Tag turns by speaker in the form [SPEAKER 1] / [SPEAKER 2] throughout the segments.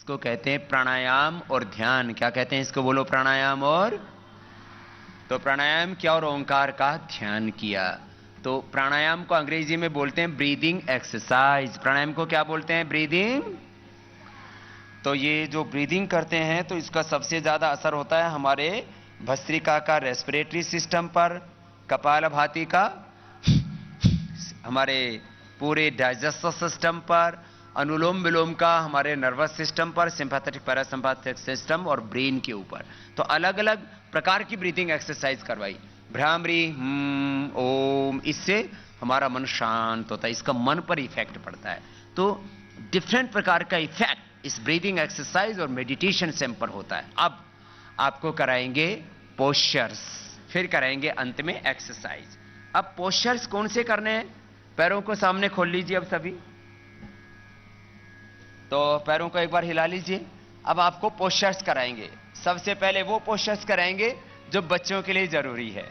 [SPEAKER 1] इसको कहते हैं प्राणायाम और ध्यान। क्या कहते हैं इसको? बोलो, प्राणायाम और। तो प्राणायाम किया और ओंकार का ध्यान किया। तो प्राणायाम को अंग्रेजी में बोलते हैं ब्रीदिंग एक्सरसाइज। प्राणायाम को क्या बोलते हैं? ब्रीदिंग। तो ये जो ब्रीदिंग करते हैं तो इसका सबसे ज्यादा असर होता है हमारे भस्त्रिका का रेस्पिरेटरी सिस्टम पर, कपालभाति का हमारे पूरे डाइजेस्टिव सिस्टम पर, अनुलोम विलोम का हमारे नर्वस सिस्टम पर, सिंपैथेटिक पैरासिम्पैथिक सिस्टम और ब्रेन के ऊपर। तो अलग अलग प्रकार की ब्रीदिंग एक्सरसाइज करवाई। भ्रामरी, ओम, इससे हमारा मन शांत होता है, इसका मन पर इफेक्ट पड़ता है। तो डिफरेंट प्रकार का इफेक्ट इस ब्रीदिंग एक्सरसाइज और मेडिटेशन से हम पर होता है। अब आपको कराएंगे पोस्चर्स, फिर कराएंगे अंत में एक्सरसाइज। अब पोस्चर्स कौन से करने हैं? पैरों को सामने खोल लीजिए अब सभी, तो पैरों को एक बार हिला लीजिए। अब आपको पोस्चर्स कराएंगे। सबसे पहले वो पोस्चर्स कराएंगे जो बच्चों के लिए जरूरी है।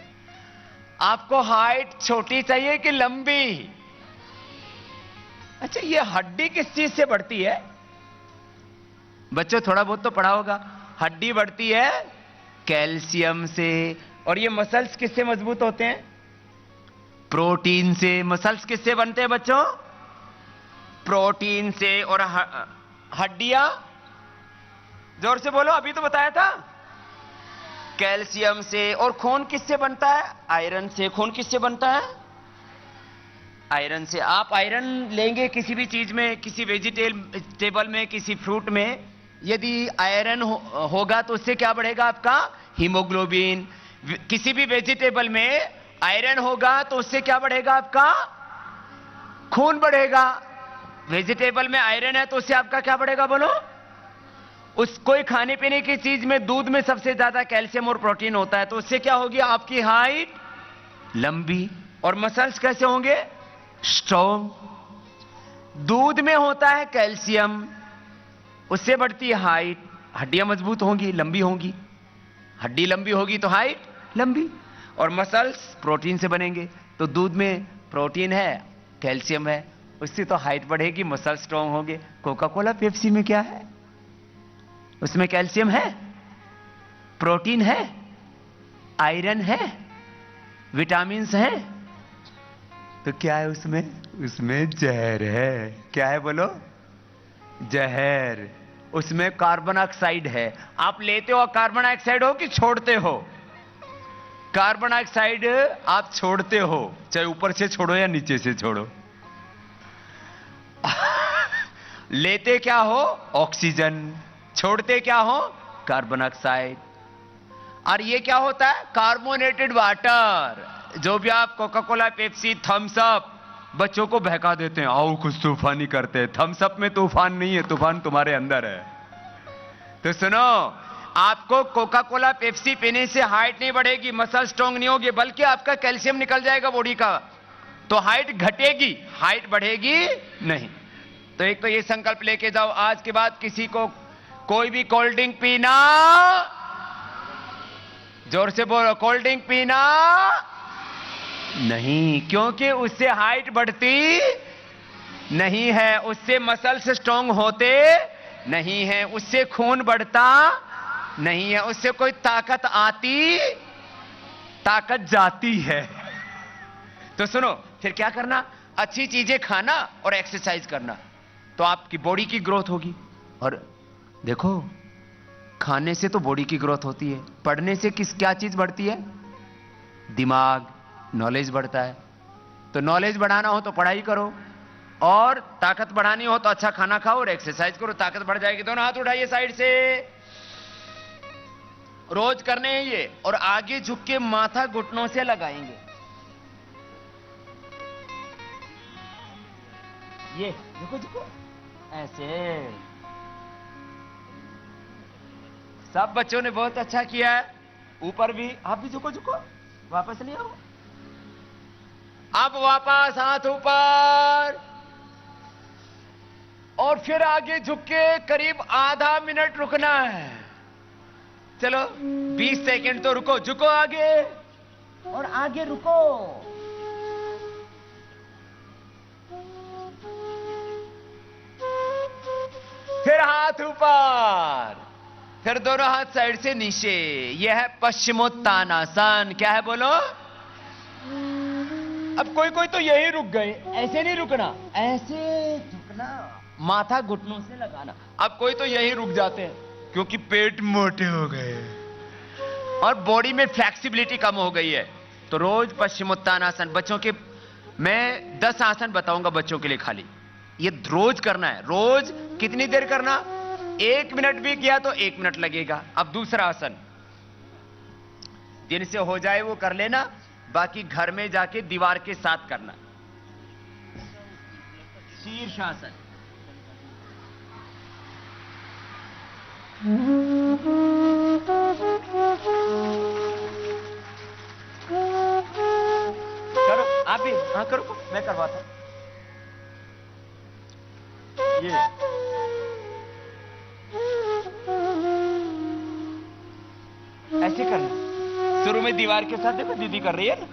[SPEAKER 1] आपको हाइट छोटी चाहिए कि लंबी? अच्छा, ये हड्डी किस चीज से बढ़ती है? बच्चों थोड़ा बहुत तो पढ़ा होगा। हड्डी बढ़ती है कैल्शियम से। और ये मसल्स किससे मजबूत होते हैं? प्रोटीन से। मसल्स किससे बनते हैं बच्चों? प्रोटीन से। और हड्डियां, जोर से बोलो, अभी तो बताया था, कैल्शियम से। और खून किससे बनता है? आयरन से। खून किससे बनता है? आयरन से। आप आयरन लेंगे किसी भी चीज में, किसी वेजिटेबल में, किसी फ्रूट में, यदि आयरन होगा तो उससे क्या बढ़ेगा? आपका हीमोग्लोबिन। किसी भी वेजिटेबल में आयरन होगा तो उससे क्या बढ़ेगा? आपका खून बढ़ेगा। वेजिटेबल में आयरन है तो उससे आपका क्या बढ़ेगा? बोलो। उस कोई खाने पीने की चीज में, दूध में सबसे ज्यादा कैल्शियम और प्रोटीन होता है, तो उससे क्या होगी? आपकी हाइट लंबी। और मसल्स कैसे होंगे? स्ट्रॉन्ग। दूध में होता है कैल्शियम, उससे बढ़ती है हाइट। हड्डियां मजबूत होंगी, लंबी होंगी। हड्डी लंबी होगी तो हाइट लंबी। और मसल्स प्रोटीन से बनेंगे। तो दूध में प्रोटीन है, कैल्शियम है, उससे तो हाइट बढ़ेगी, मसल स्ट्रॉन्ग होंगे। कोका कोला पेप्सी में क्या है? उसमें कैल्शियम है, प्रोटीन है, आयरन है, विटामिन्स हैं। तो क्या है उसमें? उसमें जहर है। क्या है बोलो? जहर। उसमें कार्बन डाइऑक्साइड है। आप लेते हो कार्बन डाइऑक्साइड हो कि छोड़ते हो? कार्बन डाइऑक्साइड आप छोड़ते हो, चाहे ऊपर से छोड़ो या नीचे से छोड़ो। लेते क्या हो? ऑक्सीजन। छोड़ते क्या हो? Carbon dioxide. और ये क्या होता है? Carbonated water. जो भी आप Coca Cola, Pepsi, Thums Up बच्चों को बहका देते हैं, आओ कुछ तूफानी करते हैं। थम्स अप में तूफान नहीं है, तूफान तुम्हारे अंदर है। तो सुनो, आपको कोका कोला, पेप्सी पीने से हाइट नहीं बढ़ेगी, मसल स्ट्रॉन्ग नहीं होगी, बल्कि आपका कैल्शियम निकल जाएगा बॉडी का, तो हाइट घटेगी, हाइट बढ़ेगी नहीं। तो एक तो ये संकल्प लेके जाओ, आज के बाद किसी को कोई भी कोल्ड ड्रिंक पीना, जोर से बोलो, कोल्ड ड्रिंक पीना नहीं, क्योंकि उससे हाइट बढ़ती नहीं है, उससे मसल्स स्ट्रॉन्ग होते नहीं है, उससे खून बढ़ता नहीं है, उससे कोई ताकत आती, ताकत जाती है। तो सुनो, फिर क्या करना? अच्छी चीजें खाना और एक्सरसाइज करना, तो आपकी बॉडी की ग्रोथ होगी। और देखो, खाने से तो बॉडी की ग्रोथ होती है, पढ़ने से क्या चीज बढ़ती है? दिमाग, नॉलेज बढ़ता है। तो नॉलेज बढ़ाना हो तो पढ़ाई करो, और ताकत बढ़ानी हो तो अच्छा खाना खाओ और एक्सरसाइज करो, ताकत बढ़ जाएगी। दोनों हाथ उठाइए साइड से, रोज करने हैं ये। और आगे झुक के माथा घुटनों से लगाएंगे, ये झुको झुको ऐसे। सब बच्चों ने बहुत अच्छा किया है, ऊपर भी। आप भी झुको झुको, वापस नहीं आओ। अब वापस हाथ ऊपर, और फिर आगे झुक के करीब आधा मिनट रुकना है। चलो 20 सेकंड तो रुको, झुको आगे और आगे रुको। फिर हाथ हाथ ऊपर, फिर दोनों हाथ साइड से नीचे। यह है पश्चिमोत्तानासन। क्या है बोलो? अब कोई कोई तो यही रुक गए, ऐसे नहीं रुकना, ऐसे झुकना, माथा घुटनों से लगाना। अब कोई तो यही रुक जाते हैं क्योंकि पेट मोटे हो गए और बॉडी में फ्लेक्सिबिलिटी कम हो गई है। तो रोज पश्चिमोत्तानासन, बच्चों के मैं 10 आसन बताऊंगा बच्चों के लिए, खाली ये रोज करना है। रोज कितनी देर करना? 1 मिनट भी किया तो 1 मिनट लगेगा। अब दूसरा आसन जिनसे हो जाए वो कर लेना, बाकी घर में जाके दीवार के साथ करना। शीर्षासन। करो आप भी, हाँ करो, मैं करवाता हूं। ये ऐसे करना, शुरू में दीवार के साथ, देखो दीदी कर रही है ना,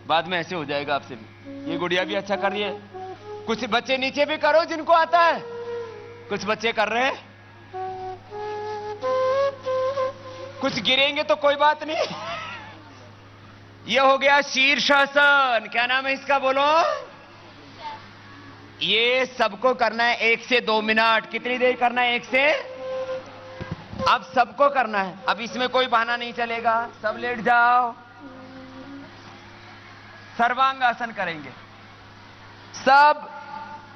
[SPEAKER 1] बाद में ऐसे हो जाएगा आपसे भी। ये गुड़िया भी अच्छा कर रही है। कुछ बच्चे नीचे भी करो जिनको आता है, कुछ बच्चे कर रहे हैं, कुछ गिरेंगे तो कोई बात नहीं। ये हो गया शीर्षासन। क्या नाम है इसका बोलो? ये सबको करना है 1 से 2 मिनट। कितनी देर करना है? 1 से, अब सबको करना है। अब इसमें कोई बहाना नहीं चलेगा, सब लेट जाओ। सर्वांगासन करेंगे। सब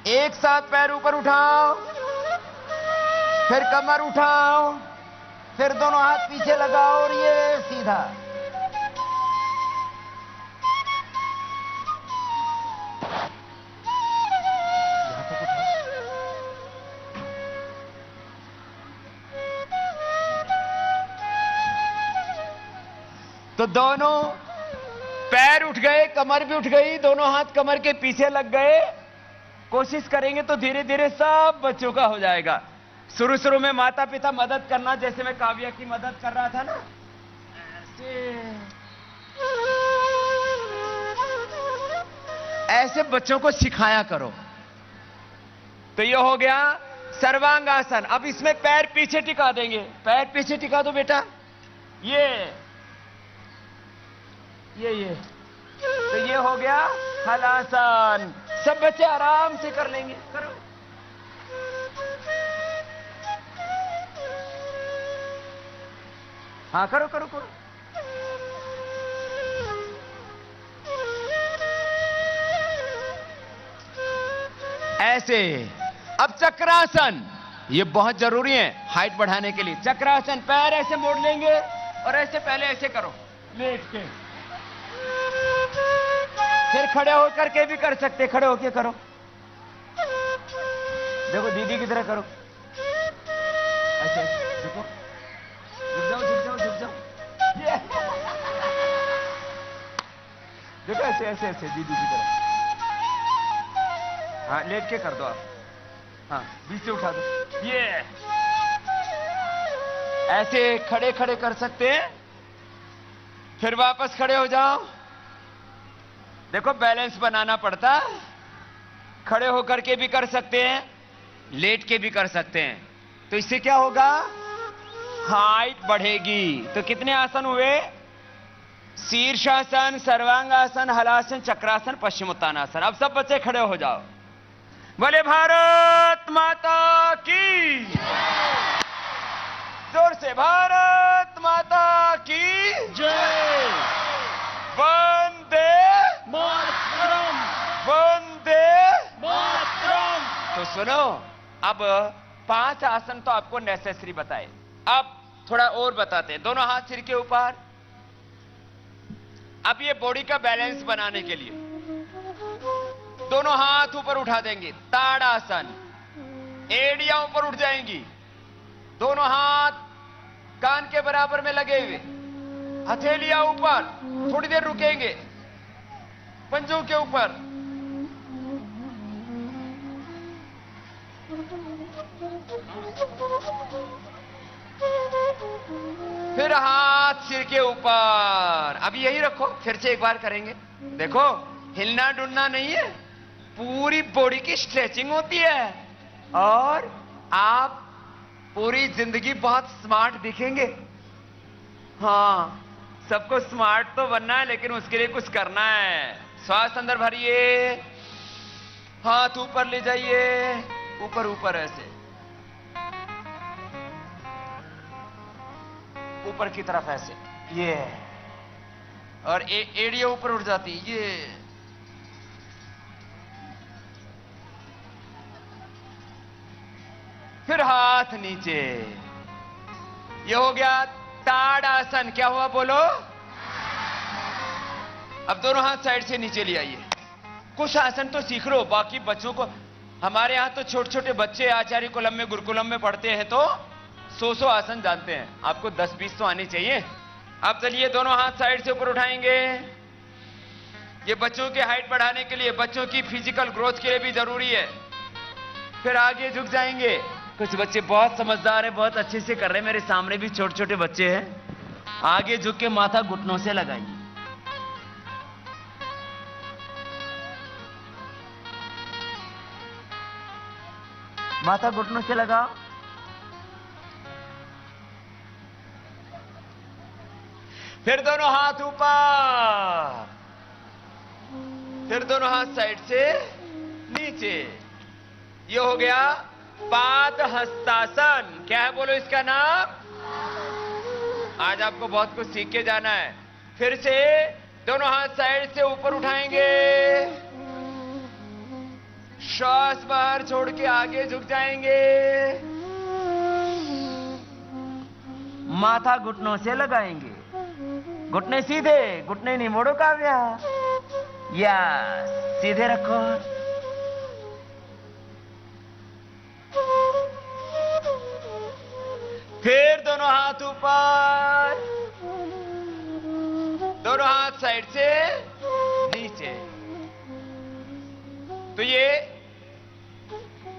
[SPEAKER 1] एक साथ पैर ऊपर उठाओ, फिर कमर उठाओ, फिर दोनों हाथ पीछे लगाओ और ये सीधा। तो दोनों पैर उठ गए, कमर भी उठ गई, दोनों हाथ कमर के पीछे लग गए। कोशिश करेंगे तो धीरे धीरे सब बच्चों का हो जाएगा। शुरू शुरू में माता पिता मदद करना, जैसे मैं काव्या की मदद कर रहा था ना, ऐसे बच्चों को सिखाया करो। तो ये हो गया सर्वांगासन। अब इसमें पैर पीछे टिका देंगे। पैर पीछे टिका दो बेटा। ये तो ये हो गया हलासन। सब बच्चे आराम से कर लेंगे। करो। हाँ करो करो करो। ऐसे। अब चक्रासन, ये बहुत जरूरी है हाइट बढ़ाने के लिए। चक्रासन, पैर ऐसे मोड़ लेंगे और ऐसे पहले ऐसे करो लेट के, फिर खड़े होकर के भी कर सकते, खड़े होके करो। देखो दीदी की तरह करो, ऐसे देखो, झुक जाओ झुक जाओ झुक जाओ। देखो ऐसे ऐसे ऐसे दीदी की तरह। हाँ लेट के कर दो आप। हाँ बीच से उठा दो। ये ऐसे खड़े खड़े कर सकते हैं, फिर वापस खड़े हो जाओ। देखो बैलेंस बनाना पड़ता, खड़े होकर के भी कर सकते हैं, लेट के भी कर सकते हैं। तो इससे क्या होगा? हाइट बढ़ेगी। तो कितने आसन हुए? शीर्षासन, सर्वांगासन, हलासन, चक्रासन, पश्चिमोत्तानासन। अब सब बच्चे खड़े हो जाओ। बोले भारत माता की, जोर से भारत माता की जय। वंदे मातरम, वंदे मातरम। तो सुनो, अब 5 आसन तो आपको नेसेसरी बताए, अब थोड़ा और बताते हैं। दोनों हाथ सिर के ऊपर। अब ये बॉडी का बैलेंस बनाने के लिए दोनों हाथ ऊपर उठा देंगे। ताड़ासन, एड़ियां ऊपर उठ जाएंगी, दोनों हाथ कान के बराबर में लगे हुए, हथेलियां ऊपर। थोड़ी देर रुकेंगे पंजों के ऊपर। फिर हाथ सिर के ऊपर। अब यही रखो, फिर से एक बार करेंगे। देखो हिलना डुलना नहीं है, पूरी बॉडी की स्ट्रेचिंग होती है। और आप पूरी जिंदगी बहुत स्मार्ट दिखेंगे। हाँ, सबको स्मार्ट तो बनना है, लेकिन उसके लिए कुछ करना है। श्वास अंदर भरिए, हाथ ऊपर ले जाइए, ऊपर ऊपर ऐसे ऊपर की तरफ ऐसे, ये और एड़ियां ऊपर उठ जाती, ये फिर हाथ नीचे। ये हो गया ताड़ासन। क्या हुआ बोलो? अब दोनों हाथ साइड से नीचे ले आइए। कुछ आसन तो सीख लो, बाकी बच्चों को, हमारे यहां तो छोटे छोटे बच्चे आचार्य कुलम में गुरुकुलम में पढ़ते हैं तो 100 आसन जानते हैं। आपको 10-20 तो आने चाहिए। अब चलिए दोनों हाथ साइड से ऊपर उठाएंगे। ये बच्चों की हाइट बढ़ाने के लिए, बच्चों की फिजिकल ग्रोथ के लिए भी जरूरी है। फिर आगे झुक जाएंगे। कुछ बच्चे बहुत समझदार हैं, बहुत अच्छे से कर रहे हैं। मेरे सामने भी छोटे छोटे बच्चे हैं। आगे झुक के माथा घुटनों से लगाइए। माथा घुटनों से लगाओ। फिर दोनों हाथ ऊपर, फिर दोनों हाथ साइड से नीचे। ये हो गया पाद हस्तासन। क्या है बोलो इसका नाम? आज आपको बहुत कुछ सीख के जाना है। फिर से दोनों हाथ साइड से ऊपर उठाएंगे, श्वास बाहर छोड़ के आगे झुक जाएंगे, माथा घुटनों से लगाएंगे। घुटने सीधे, घुटने नहीं मोड़ो काव्या, या सीधे रखो। फिर दोनों हाथ ऊपर, दोनों हाथ साइड से नीचे। तो ये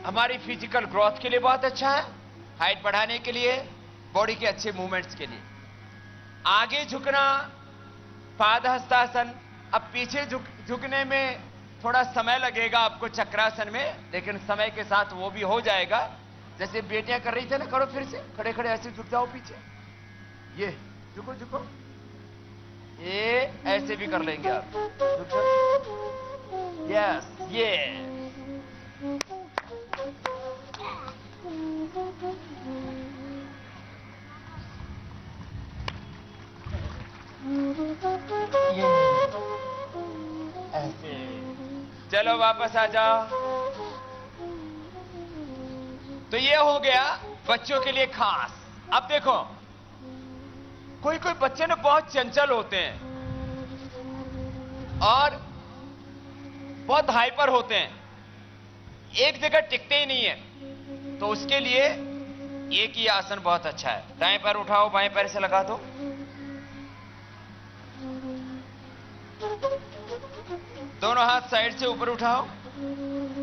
[SPEAKER 1] हमारी फिजिकल ग्रोथ के लिए बहुत अच्छा है, हाइट बढ़ाने के लिए, बॉडी के अच्छे मूवमेंट्स के लिए। आगे झुकना पाद हस्तासन। अब पीछे झुकने में थोड़ा समय लगेगा आपको चक्रासन में, लेकिन समय के साथ वो भी हो जाएगा। जैसे बेटियां कर रही थे ना, करो फिर से, खड़े खड़े ऐसे झुक जाओ पीछे। ये झुको झुको, ये ऐसे भी कर लेंगे आप। यस, ये ऐसे। चलो वापस आ जाओ। तो ये हो गया बच्चों के लिए खास। अब देखो, कोई कोई बच्चे ना बहुत चंचल होते हैं और बहुत हाइपर होते हैं, एक जगह टिकते ही नहीं है। तो उसके लिए एक ही आसन बहुत अच्छा है। दाएं पैर उठाओ, बाएं पैर से लगा दो। दोनों हाथ साइड से ऊपर उठाओ।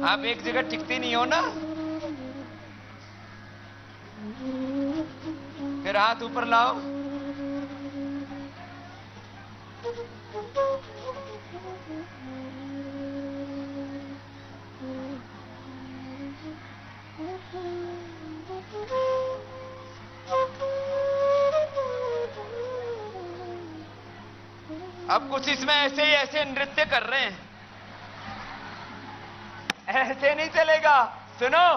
[SPEAKER 1] आप एक जगह टिकते नहीं हो ना, फिर हाथ ऊपर लाओ। अब कुछ इसमें ऐसे ही ऐसे नृत्य कर रहे हैं, ऐसे नहीं चलेगा। सुनो,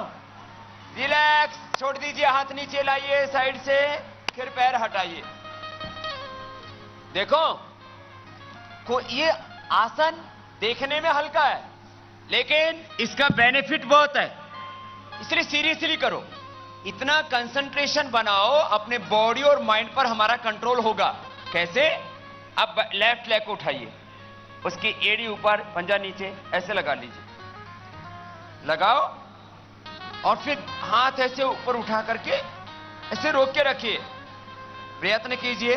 [SPEAKER 1] रिलैक्स, छोड़ दीजिए, हाथ नीचे लाइए साइड से, फिर पैर हटाइए। देखो, ये आसन देखने में हल्का है, लेकिन इसका बेनिफिट बहुत है, इसलिए सीरियसली करो। इतना कंसंट्रेशन बनाओ, अपने बॉडी और माइंड पर हमारा कंट्रोल होगा। कैसे? अब लेफ्ट लेग को उठाइए, उसकी एड़ी ऊपर, पंजा नीचे, ऐसे लगा लीजिए, लगाओ, और फिर हाथ ऐसे ऊपर उठा करके ऐसे रोक के रखिए। प्रयत्न कीजिए।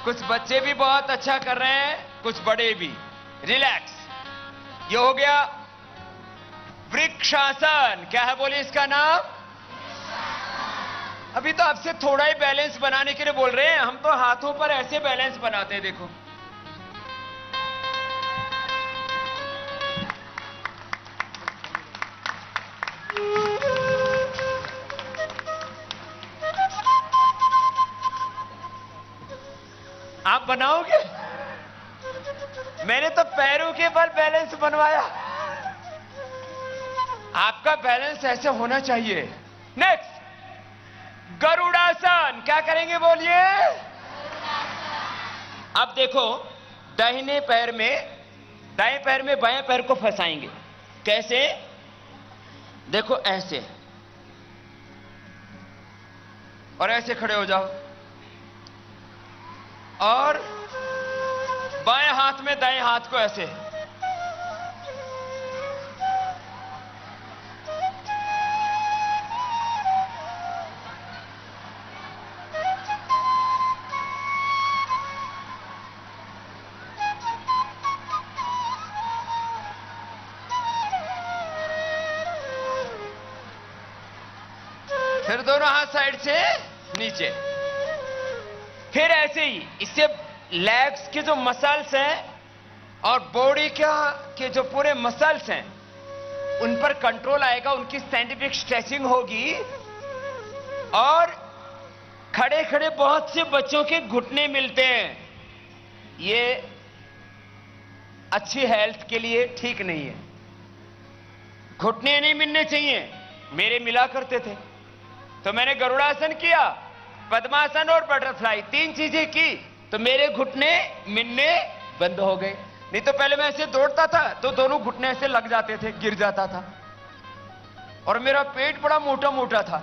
[SPEAKER 1] कुछ बच्चे भी बहुत अच्छा कर रहे हैं, कुछ बड़े भी। रिलैक्स। ये हो गया वृक्षासन। क्या है बोलिए इसका नाम? अभी तो आपसे थोड़ा ही बैलेंस बनाने के लिए बोल रहे हैं, हम तो हाथों पर ऐसे बैलेंस बनाते हैं, देखो। आप बनाओगे? मैंने तो पैरों के बल बैलेंस बनवाया, आपका बैलेंस ऐसे होना चाहिए। नेक्स्ट, गरुड़ासन। क्या करेंगे बोलिए? अब देखो, दाहिने पैर में, दाएं पैर में बाएं पैर को फंसाएंगे। कैसे? देखो ऐसे, और ऐसे खड़े हो जाओ, और बाएं हाथ में दाएं हाथ को ऐसे, फिर दोनों हाथ साइड से नीचे, फिर ऐसे ही। इससे लेग्स के जो मसल्स हैं और बॉडी के जो पूरे मसल्स हैं उन पर कंट्रोल आएगा, उनकी साइंटिफिक स्ट्रेचिंग होगी। और खड़े खड़े बहुत से बच्चों के घुटने मिलते हैं, ये अच्छी हेल्थ के लिए ठीक नहीं है। घुटने नहीं मिलने चाहिए, मेरे मिला करते थे। तो मैंने गरुड़ासन किया, पद्मासन और बटरफ्लाई, 3 चीजें की, तो मेरे घुटने मिलने बंद हो गए। नहीं तो पहले मैं ऐसे दौड़ता था तो दोनों घुटने ऐसे लग जाते थे, गिर जाता था, और मेरा पेट बड़ा मोटा मोटा था।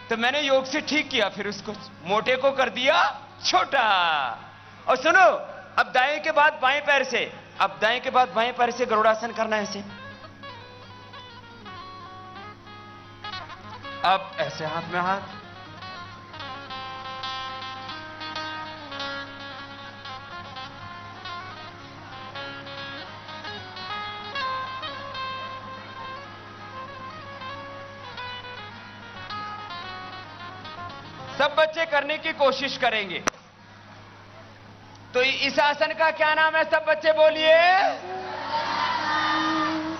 [SPEAKER 1] तो मैंने योग से ठीक किया, फिर उसको मोटे को कर दिया छोटा। और सुनो, अब दाएं के बाद बाएं पैर से, अब दाएं के बाद बाएं पैर से गरुड़ासन करना है ऐसे। अब ऐसे हाथ में हाथ, सब बच्चे करने की कोशिश करेंगे। तो इस आसन का क्या नाम है? सब बच्चे बोलिए।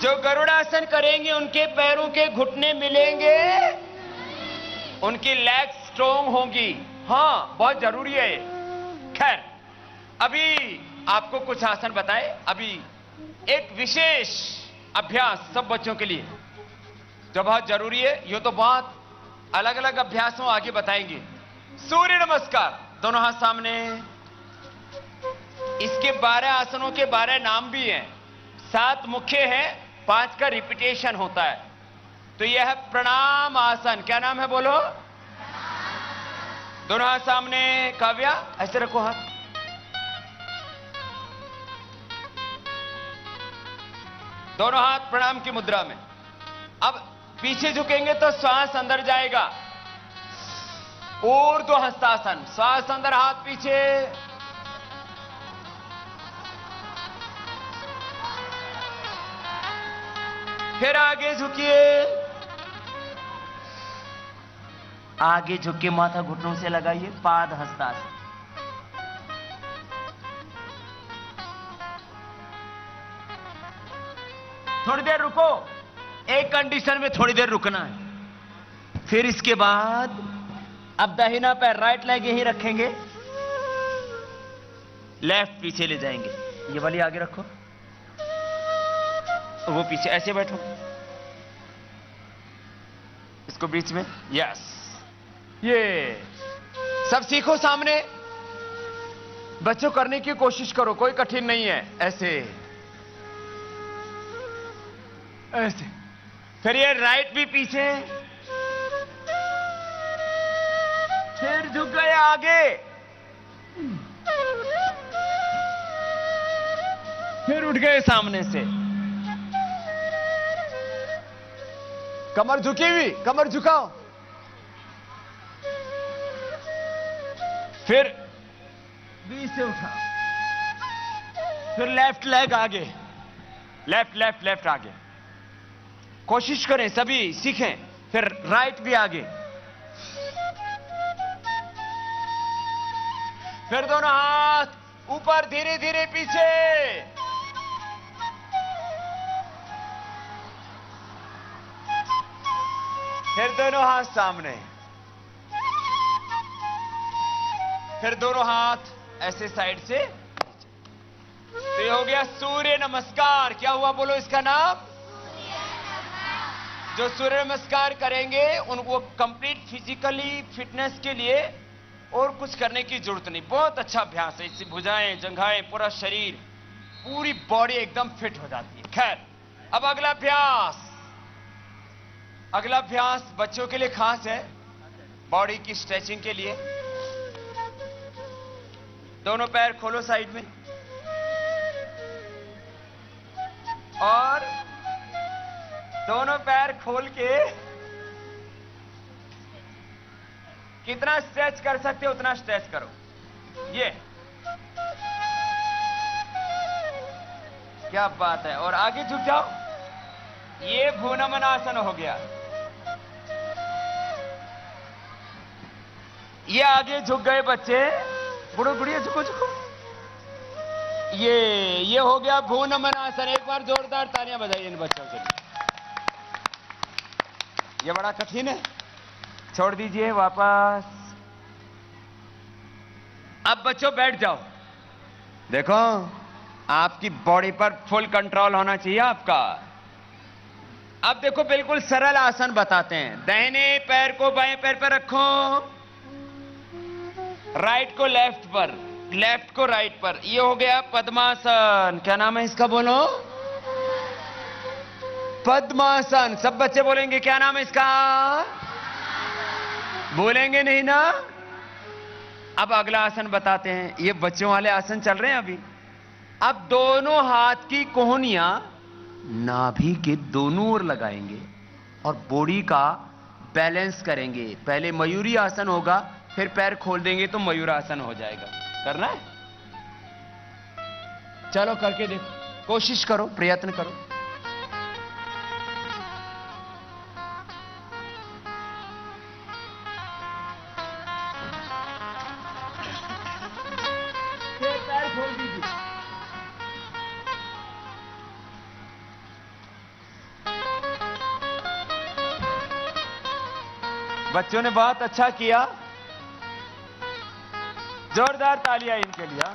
[SPEAKER 1] जो गरुड़ासन करेंगे उनके पैरों के घुटने मिलेंगे, उनकी लेग स्ट्रोंग होंगी। हाँ, बहुत जरूरी है। खैर, अभी आपको कुछ आसन बताए। अभी एक विशेष अभ्यास सब बच्चों के लिए जो बहुत जरूरी है। ये तो बहुत अलग अलग अभ्यासों आगे बताएंगे। सूर्य नमस्कार, दोनों हाथ सामने। इसके 12 आसनों के 12 नाम भी हैं, 7 मुख्य हैं, 5 का रिपीटेशन होता है। तो यह है प्रणाम आसन। क्या नाम है बोलो? दोनों हाथ सामने। काव्या, ऐसे रखो हाथ। दोनों हाथ प्रणाम की मुद्रा में। अब पीछे झुकेंगे तो श्वास अंदर जाएगा। ऊर्ध्व हस्तासन, श्वास अंदर, हाथ पीछे। फिर आगे झुकिए, आगे झुक के माथा घुटनों से लगाइए, पाद हस्तासन। थोड़ी देर रुको, एक कंडीशन में थोड़ी देर रुकना है। फिर इसके बाद अब दाहिना पैर, राइट लेग यहीं रखेंगे, लेफ्ट पीछे ले जाएंगे। ये वाली आगे रखो, वो पीछे। ऐसे बैठो, इसको बीच में। यस, ये सब सीखो सामने। बच्चों करने की कोशिश करो, कोई कठिन नहीं है। ऐसे ऐसे। फिर ये राइट भी पीछे, फिर झुक गए आगे, फिर उठ गए सामने से। कमर झुकी हुई, कमर झुकाओ। फिर बीच से उठा, फिर लेफ्ट लेग आगे, लेफ्ट लेफ्ट लेफ्ट आगे, कोशिश करें, सभी सीखें। फिर राइट भी आगे, फिर दोनों हाथ ऊपर, धीरे धीरे पीछे, फिर दोनों हाथ सामने, फिर दोनों हाथ ऐसे साइड से। तो ये हो गया सूर्य नमस्कार। क्या हुआ बोलो इसका नाम? जो सूर्य नमस्कार करेंगे उनको कंप्लीट फिजिकली फिटनेस के लिए और कुछ करने की जरूरत नहीं, बहुत अच्छा अभ्यास है। इससे भुजाएं, जंघाएं, पूरा शरीर, पूरी बॉडी एकदम फिट हो जाती है। खैर, अब अगला अभ्यास, अगला अभ्यास बच्चों के लिए खास है, बॉडी की स्ट्रेचिंग के लिए। दोनों पैर खोलो साइड में और दोनों पैर खोल के कितना स्ट्रेच कर सकते हो उतना स्ट्रेच करो। ये क्या बात है। और आगे झुक जाओ, ये भूनमन आसन हो गया। ये आगे झुक गए बच्चे, बुढ़ो बुढ़िया झुको झुको। ये हो गया भूनमन आसन। एक बार जोरदार तालियां बजाइए इन बच्चों के लिए। ये बड़ा कठिन है, छोड़ दीजिए वापस। अब बच्चों बैठ जाओ। देखो, आपकी बॉडी पर फुल कंट्रोल होना चाहिए आपका। अब देखो, बिल्कुल सरल आसन बताते हैं। दाहिने पैर को बाएं पैर पर रखो, राइट को लेफ्ट पर, लेफ्ट को राइट पर। ये हो गया पद्मासन। क्या नाम है इसका बोलो? पद्मासन। सब बच्चे बोलेंगे क्या नाम है इसका? बोलेंगे नहीं ना? अब अगला आसन बताते हैं। ये बच्चों वाले आसन चल रहे हैं अभी। अब दोनों हाथ की कोहनियां नाभि के दोनों ओर लगाएंगे और बॉडी का बैलेंस करेंगे। पहले मयूरी आसन होगा, फिर पैर खोल देंगे तो मयूरासन हो जाएगा। करना है? चलो करके देखो, कोशिश करो, प्रयत्न करो। पैर खोल दीजिए। बच्चों ने बहुत अच्छा किया, जोरदार तालियां इनके लिए।